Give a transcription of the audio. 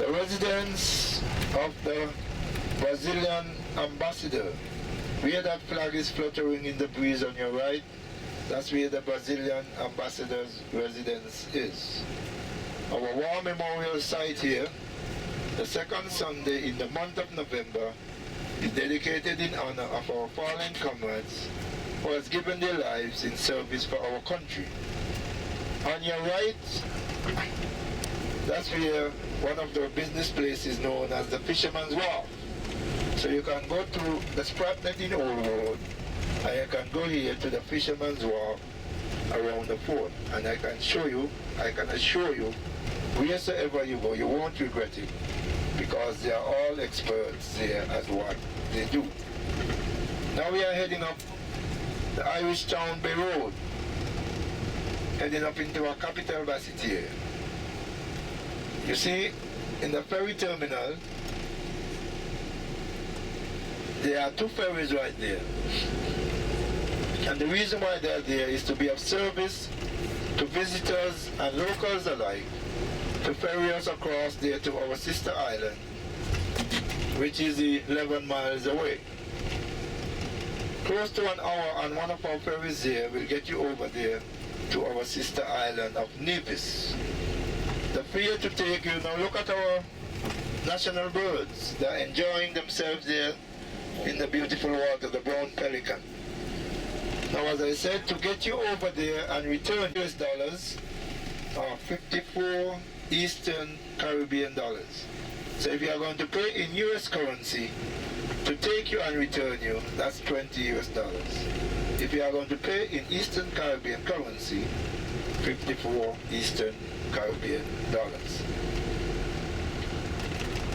The residence of the Brazilian ambassador, where that flag is fluttering in the breeze on your right, that's where the Brazilian ambassador's residence is. Our war memorial site here, the second Sunday in the month of November, is dedicated in honor of our fallen comrades who has given their lives in service for our country. On your right, that's where one of the business places known as the Fisherman's Wharf. So you can go to the Spratnet Old Road, and you can go here to the Fisherman's Wharf around the fort, and I can assure you, wheresoever you go, you won't regret it, because they are all experts there at what they do. Now we are heading up the Irish Town Bay Road, heading up into our capital, Basseterre. You see, in the ferry terminal, there are two ferries right there. And the reason why they are there is to be of service to visitors and locals alike, to ferry us across there to our sister island, which is 11 miles away. Close to an hour on one of our ferries there will get you over there to our sister island of Nevis. The fare to take you, now look at our national birds. They're enjoying themselves there in the beautiful water, the brown pelican. Now, as I said, to get you over there and return US dollars are 54 Eastern Caribbean dollars. So if you are going to pay in US currency to take you and return you, that's 20 US dollars. If you are going to pay in Eastern Caribbean currency, 54 Eastern Caribbean dollars.